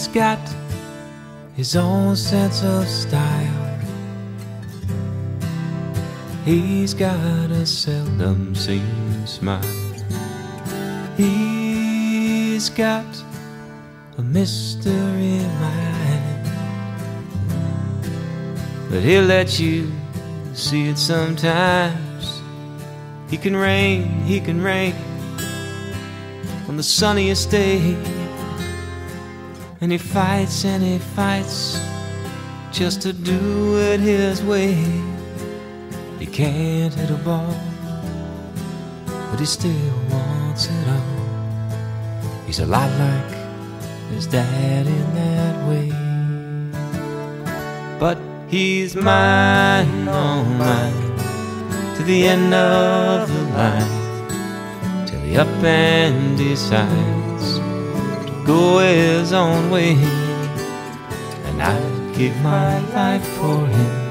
He's got his own sense of style. He's got a seldom seen smile. He's got a mystery mind, but he'll let you see it sometimes. He can rain on the sunniest day, and he fights just to do it his way. He can't hit a ball, but he still wants it all. He's a lot like his dad in that way. But he's mine, oh mine, to the end of the line, till he up and decides to go his own way. And I'd give my life for him,